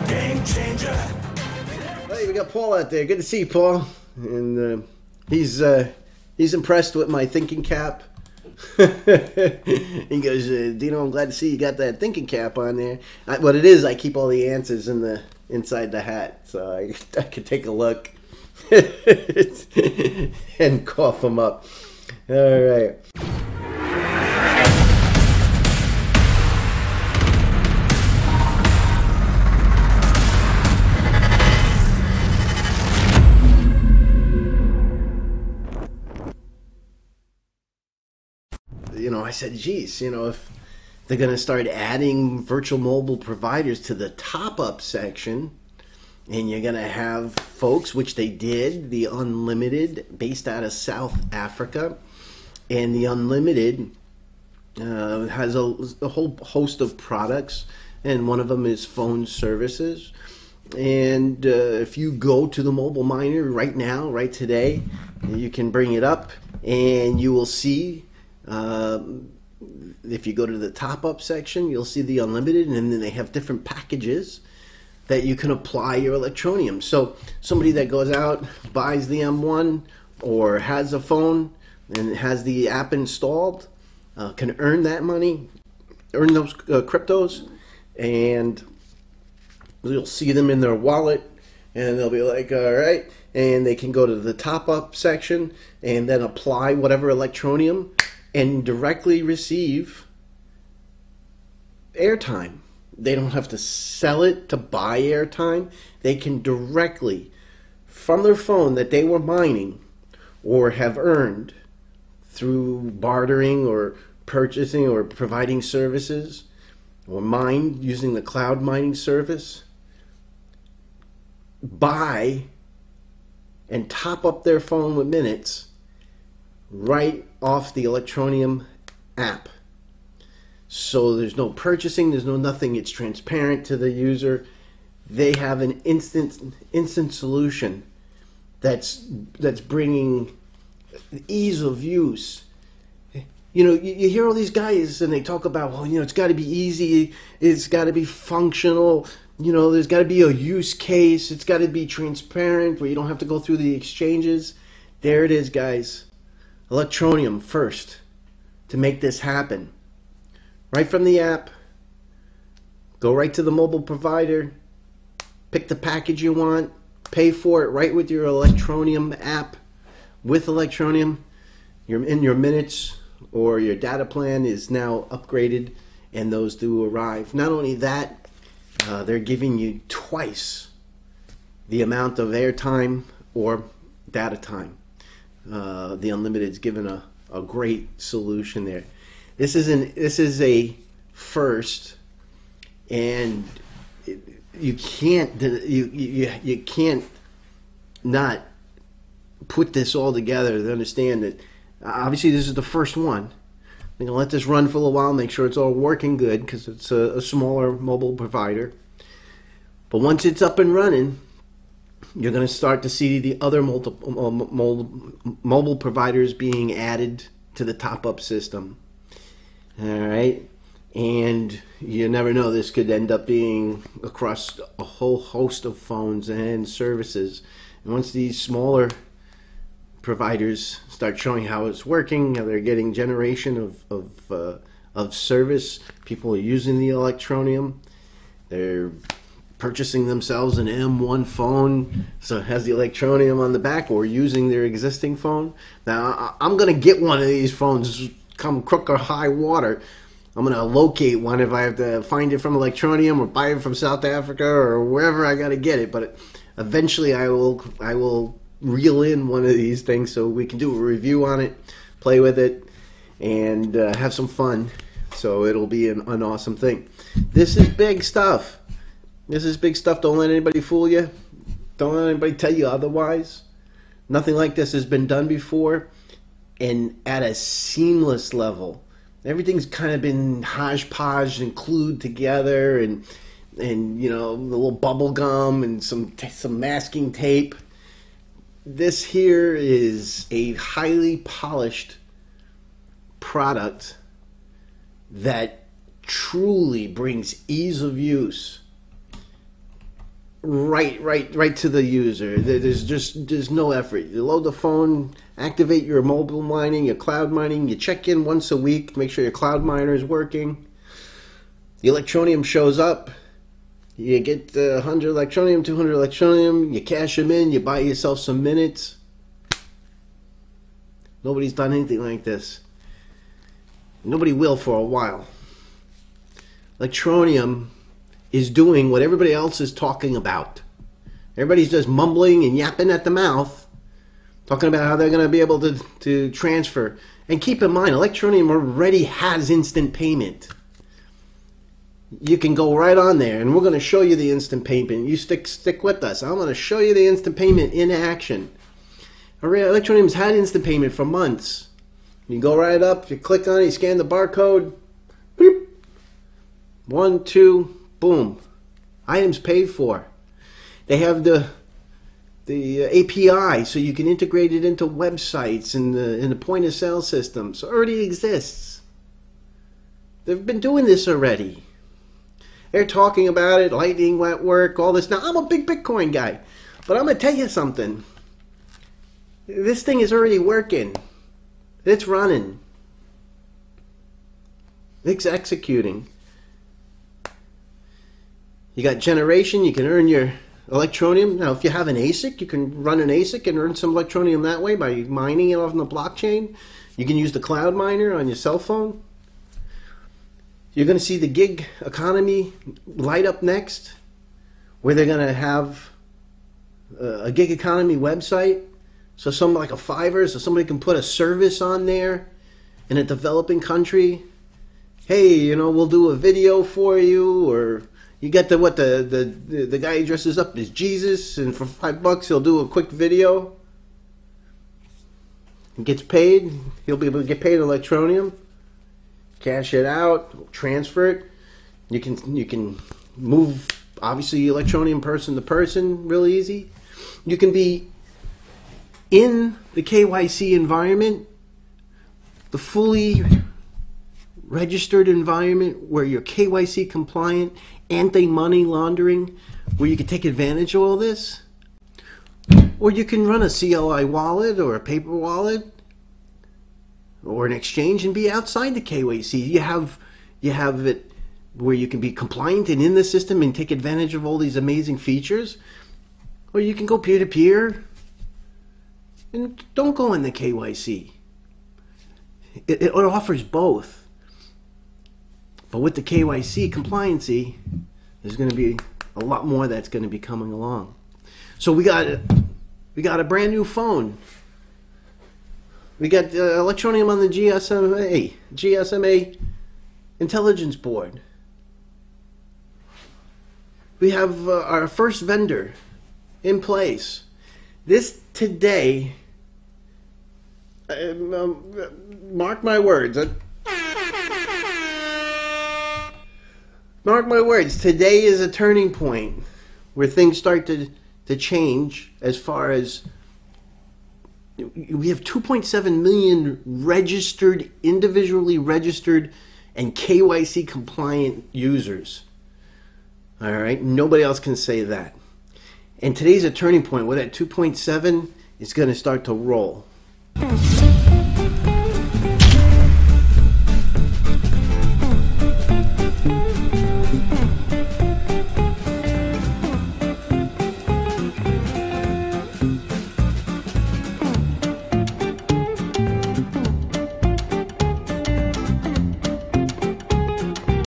Game changer. Hey, we got Paul out there. Good to see you, Paul. And he's impressed with my thinking cap. He goes, Dino, I'm glad to see you got that thinking cap on there. What it is, I keep all the answers inside the hat, so I can take a look and cough them up. All right. I said, geez, if they're going to start adding virtual mobile providers to the top-up section, and you're going to have folks, which they did, the Unlimited, based out of South Africa, and the Unlimited has a whole host of products, and one of them is phone services. And if you go to the mobile miner right now, right today, you can bring it up, and you will see. If you go to the top-up section, you'll see the Unlimited, and then they have different packages that you can apply your Electroneum. So somebody that goes out, buys the M1, or has a phone and has the app installed, can earn that money, earn those cryptos, and you'll see them in their wallet, and they'll be like, all right, and they can go to the top-up section and then apply whatever Electroneum and directly receive airtime. They don't have to sell it to buy airtime. They can directly, from their phone that they were mining or have earned through bartering or purchasing or providing services, or mine using the cloud mining service, buy and top up their phone with minutes right off the Electroneum app. So there's no purchasing, there's no nothing. It's transparent to the user. They have an instant solution that's bringing ease of use. You hear all these guys and they talk about, well, it's got to be easy, it's got to be functional, there's got to be a use case, it's got to be transparent where you don't have to go through the exchanges. There it is, guys. Electroneum first to make this happen. Right from the app, go right to the mobile provider, pick the package you want, pay for it right with your Electroneum app. With Electroneum, you're in your minutes or your data plan is now upgraded, and those do arrive. Not only that, they're giving you twice the amount of airtime or data time. The Unlimited's given a great solution there. This is a first, and you can't not put this all together to understand that. Obviously, this is the first one. I'm gonna let this run for a little while, make sure it's all working good because it's a smaller mobile provider. But once it's up and running, you're going to start to see the other mobile providers being added to the top-up system. All right? And you never know, this could end up being across a whole host of phones and services. And once these smaller providers start showing how it's working, how they're getting generation of service, people are using the Electroneum, they're purchasing themselves an M1 phone, so it has the Electroneum on the back, or using their existing phone. Now, I'm going to get one of these phones, come crook or high water. I'm going to locate one if I have to find it from Electroneum or buy it from South Africa or wherever I got to get it. But eventually I will reel in one of these things so we can do a review on it, play with it, and have some fun. So it'll be an awesome thing. This is big stuff. This is big stuff. Don't let anybody fool you. Don't let anybody tell you otherwise. Nothing like this has been done before, and at a seamless level. Everything's kind of been hodgepodge and glued together, and the little bubble gum and some masking tape. This here is a highly polished product that truly brings ease of use right to the user. There's no effort. You load the phone, activate your mobile mining, your cloud mining. You check in once a week, make sure your cloud miner is working. The Electroneum shows up. You get 100 Electroneum, 200 Electroneum. You cash them in. You buy yourself some minutes. Nobody's done anything like this. Nobody will for a while. Electroneum is doing what everybody else is talking about. Everybody's just mumbling and yapping at the mouth, talking about how they're going to be able to transfer. And keep in mind, Electroneum already has instant payment. You can go right on there, and we're going to show you the instant payment. You stick with us. I'm going to show you the instant payment in action. Electroneum's had instant payment for months. You go right up, you click on it, you scan the barcode. Boop. 1, 2, boom. Items paid for. They have the API, so you can integrate it into websites and in the point of sale system. So it already exists. They've been doing this already. They're talking about it, Lightning Network, all this. Now, I'm a big Bitcoin guy, but I'm going to tell you something. This thing is already working. It's running. It's executing. You got generation. You can earn your Electroneum. Now, if you have an ASIC, you can run an ASIC and earn some Electroneum that way by mining it off the blockchain. You can use the cloud miner on your cell phone. You're going to see the gig economy light up next, where they're going to have a gig economy website. So something like a Fiverr, so somebody can put a service on there in a developing country. Hey, you know, we'll do a video for you, or you get the guy who dresses up as Jesus, and for $5 he'll do a quick video. He gets paid. He'll be able to get paid in Electroneum. Cash it out, transfer it. You can move obviously Electroneum person to person real easy. You can be in the KYC environment, the fully registered environment where you're KYC compliant, anti-money laundering, where you can take advantage of all this. Or you can run a CLI wallet or a paper wallet or an exchange and be outside the KYC. You have it where you can be compliant and in the system and take advantage of all these amazing features. Or you can go peer-to-peer and don't go in the KYC. It offers both. But with the KYC compliancy, there's going to be a lot more that's going to be coming along. So we got a brand new phone. We got Electroneum on the GSMA intelligence board. We have our first vendor in place. This today, mark my words. Mark my words, today is a turning point where things start to change as far as we have 2.7 million registered, individually registered and KYC compliant users. All right, nobody else can say that. And today's a turning point where that 2.7 is going to start to roll.